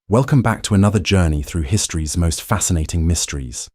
Welcome back to another journey through history's most fascinating mysteries.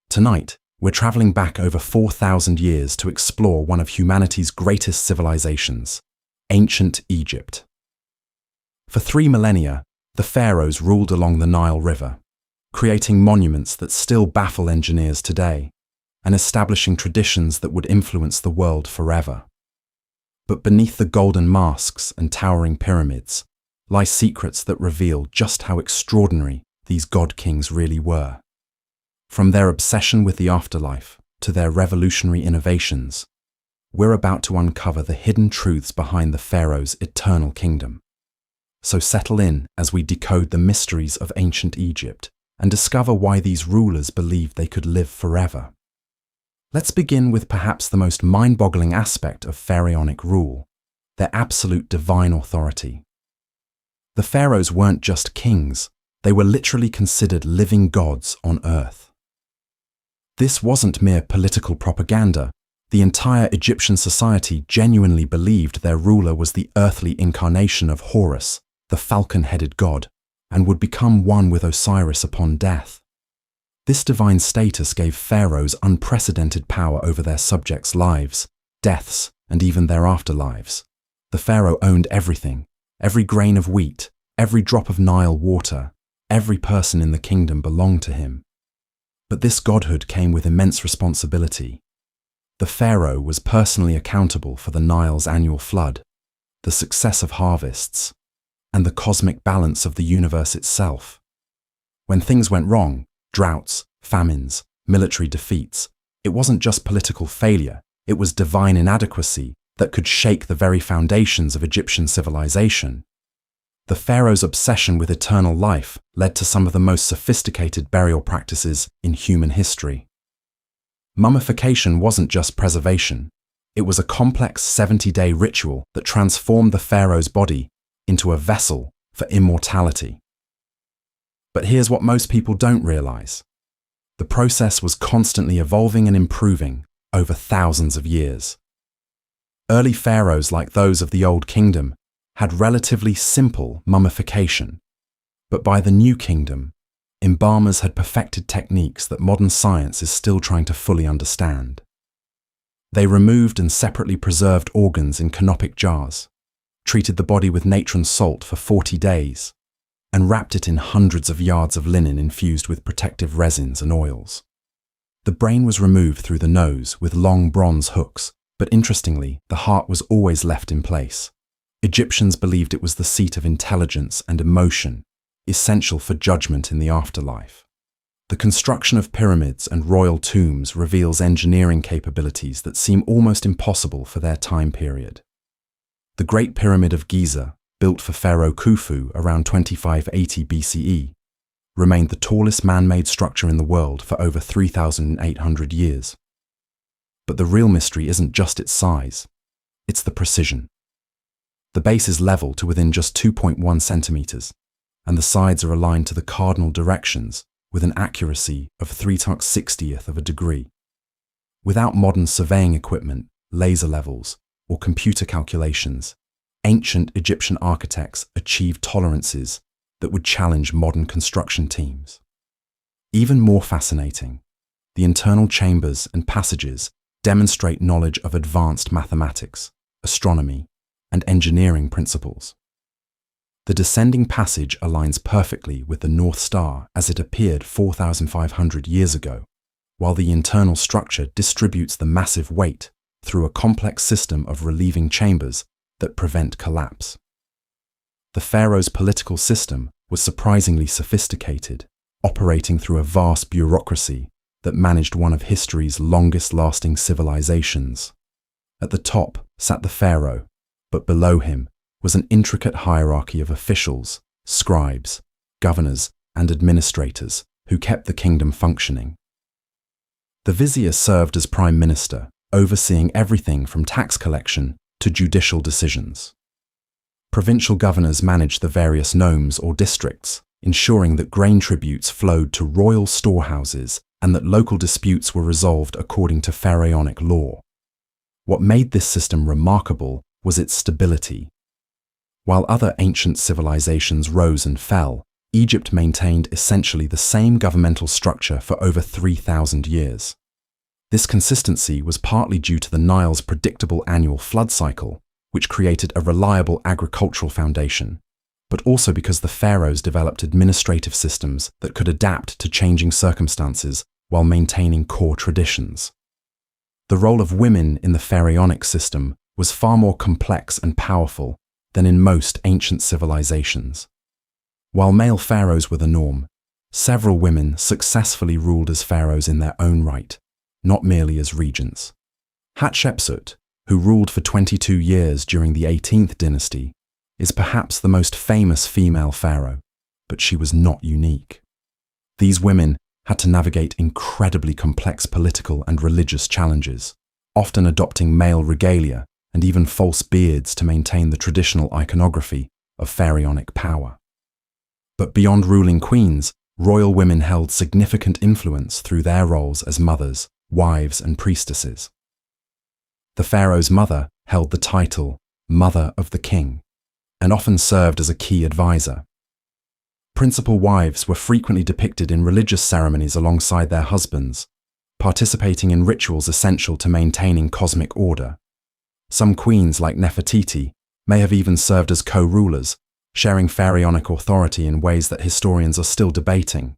Tonight, we're traveling back over 4,000 years to explore one of humanity's greatest civilizations, ancient Egypt. For 3 millennia, the pharaohs ruled along the Nile River, creating monuments that still baffle engineers today, and establishing traditions that would influence the world forever. But beneath the golden masks and towering pyramids, lie secrets that reveal just how extraordinary these god-kings really were. From their obsession with the afterlife to their revolutionary innovations, we're about to uncover the hidden truths behind the Pharaohs' Eternal Kingdom. So settle in as we decode the mysteries of ancient Egypt and discover why these rulers believed they could live forever. Let's begin with perhaps the most mind-boggling aspect of pharaonic rule, their absolute divine authority. The pharaohs weren't just kings, they were literally considered living gods on earth. This wasn't mere political propaganda. The entire Egyptian society genuinely believed their ruler was the earthly incarnation of Horus, the falcon-headed god, and would become one with Osiris upon death. This divine status gave pharaohs unprecedented power over their subjects' lives, deaths, and even their afterlives. The pharaoh owned everything. Every grain of wheat, every drop of Nile water, every person in the kingdom belonged to him. But this godhood came with immense responsibility. The pharaoh was personally accountable for the Nile's annual flood, the success of harvests, and the cosmic balance of the universe itself. When things went wrong, droughts, famines, military defeats, it wasn't just political failure, it was divine inadequacy that could shake the very foundations of Egyptian civilization. The pharaoh's obsession with eternal life led to some of the most sophisticated burial practices in human history. Mummification wasn't just preservation, it was a complex 70-day ritual that transformed the pharaoh's body into a vessel for immortality. But here's what most people don't realize. The process was constantly evolving and improving over thousands of years. Early pharaohs like those of the Old Kingdom had relatively simple mummification, but by the New Kingdom, embalmers had perfected techniques that modern science is still trying to fully understand. They removed and separately preserved organs in canopic jars, treated the body with natron salt for 40 days, and wrapped it in hundreds of yards of linen infused with protective resins and oils. The brain was removed through the nose with long bronze hooks, but interestingly, the heart was always left in place. Egyptians believed it was the seat of intelligence and emotion, essential for judgment in the afterlife. The construction of pyramids and royal tombs reveals engineering capabilities that seem almost impossible for their time period. The Great Pyramid of Giza, built for Pharaoh Khufu around 2580 BCE, remained the tallest man-made structure in the world for over 3,800 years. But the real mystery isn't just its size, it's the precision. The base is level to within just 2.1 centimeters, and the sides are aligned to the cardinal directions with an accuracy of 3/60th of a degree. Without modern surveying equipment, laser levels, or computer calculations, ancient Egyptian architects achieved tolerances that would challenge modern construction teams. Even more fascinating, the internal chambers and passages demonstrate knowledge of advanced mathematics, astronomy, and engineering principles. The descending passage aligns perfectly with the North Star as it appeared 4,500 years ago, while the internal structure distributes the massive weight through a complex system of relieving chambers that prevent collapse. The pharaoh's political system was surprisingly sophisticated, operating through a vast bureaucracy that managed one of history's longest-lasting civilizations. At the top sat the pharaoh, but below him was an intricate hierarchy of officials, scribes, governors, and administrators who kept the kingdom functioning. The vizier served as prime minister, overseeing everything from tax collection to judicial decisions. Provincial governors managed the various nomes or districts, ensuring that grain tributes flowed to royal storehouses and that local disputes were resolved according to pharaonic law. What made this system remarkable was its stability. While other ancient civilizations rose and fell, Egypt maintained essentially the same governmental structure for over 3,000 years. This consistency was partly due to the Nile's predictable annual flood cycle, which created a reliable agricultural foundation, but also because the pharaohs developed administrative systems that could adapt to changing circumstances while maintaining core traditions. The role of women in the pharaonic system was far more complex and powerful than in most ancient civilizations. While male pharaohs were the norm, several women successfully ruled as pharaohs in their own right, not merely as regents. Hatshepsut, who ruled for 22 years during the 18th dynasty, is perhaps the most famous female pharaoh, but she was not unique. These women had to navigate incredibly complex political and religious challenges, often adopting male regalia and even false beards to maintain the traditional iconography of pharaonic power. But beyond ruling queens, royal women held significant influence through their roles as mothers, wives, and priestesses. The pharaoh's mother held the title Mother of the King, and often served as a key advisor. Principal wives were frequently depicted in religious ceremonies alongside their husbands, participating in rituals essential to maintaining cosmic order. Some queens, like Nefertiti, may have even served as co-rulers, sharing pharaonic authority in ways that historians are still debating.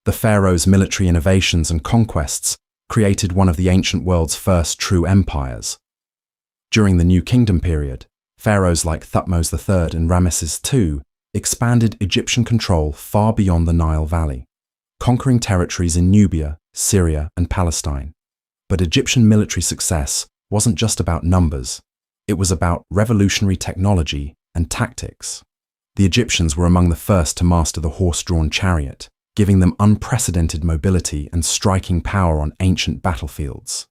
The pharaoh's military innovations and conquests created one of the ancient world's first true empires. During the New Kingdom period, pharaohs like Thutmose III and Ramesses II expanded Egyptian control far beyond the Nile Valley, conquering territories in Nubia, Syria, and Palestine. But Egyptian military success wasn't just about numbers, it was about revolutionary technology and tactics. The Egyptians were among the first to master the horse-drawn chariot, giving them unprecedented mobility and striking power on ancient battlefields.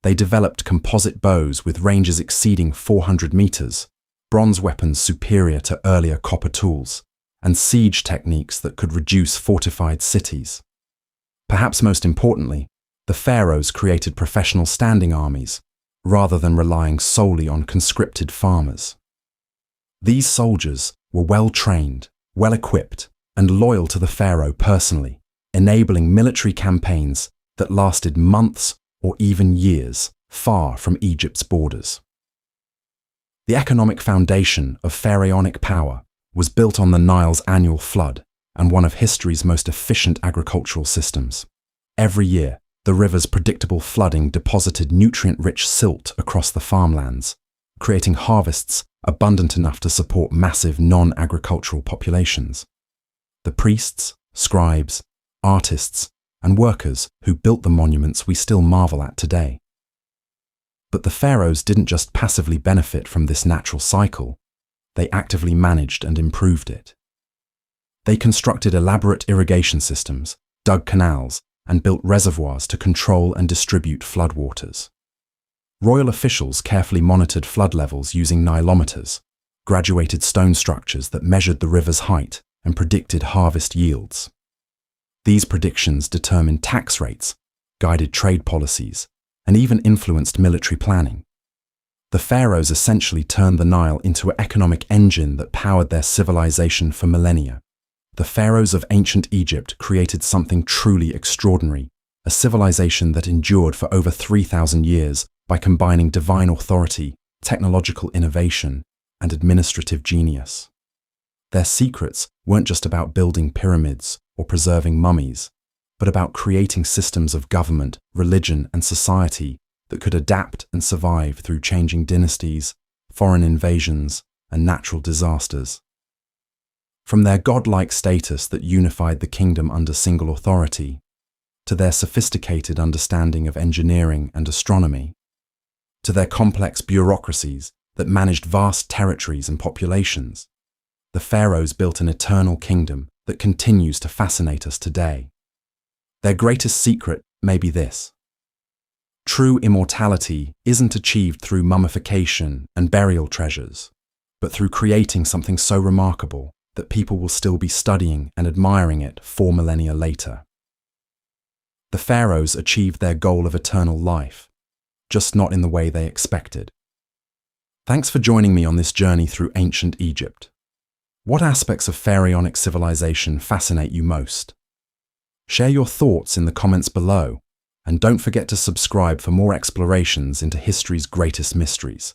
They developed composite bows with ranges exceeding 400 meters, bronze weapons superior to earlier copper tools, and siege techniques that could reduce fortified cities. Perhaps most importantly, the pharaohs created professional standing armies, rather than relying solely on conscripted farmers. These soldiers were well-trained, well-equipped, and loyal to the pharaoh personally, enabling military campaigns that lasted months or even years far from Egypt's borders. The economic foundation of pharaonic power was built on the Nile's annual flood and one of history's most efficient agricultural systems. Every year, the river's predictable flooding deposited nutrient-rich silt across the farmlands, creating harvests abundant enough to support massive non-agricultural populations. The priests, scribes, artists, and workers who built the monuments we still marvel at today. But the pharaohs didn't just passively benefit from this natural cycle, they actively managed and improved it. They constructed elaborate irrigation systems, dug canals, and built reservoirs to control and distribute floodwaters. Royal officials carefully monitored flood levels using nilometers, graduated stone structures that measured the river's height and predicted harvest yields. These predictions determined tax rates, guided trade policies, and even influenced military planning. The pharaohs essentially turned the Nile into an economic engine that powered their civilization for millennia. The pharaohs of ancient Egypt created something truly extraordinary, a civilization that endured for over 3,000 years by combining divine authority, technological innovation, and administrative genius. Their secrets weren't just about building pyramids or preserving mummies, but about creating systems of government, religion, and society that could adapt and survive through changing dynasties, foreign invasions, and natural disasters. From their godlike status that unified the kingdom under single authority, to their sophisticated understanding of engineering and astronomy, to their complex bureaucracies that managed vast territories and populations, the pharaohs built an eternal kingdom that continues to fascinate us today. Their greatest secret may be this: true immortality isn't achieved through mummification and burial treasures, but through creating something so remarkable that people will still be studying and admiring it 4 millennia later. The pharaohs achieved their goal of eternal life, just not in the way they expected. Thanks for joining me on this journey through ancient Egypt. What aspects of pharaonic civilization fascinate you most? Share your thoughts in the comments below, and don't forget to subscribe for more explorations into history's greatest mysteries.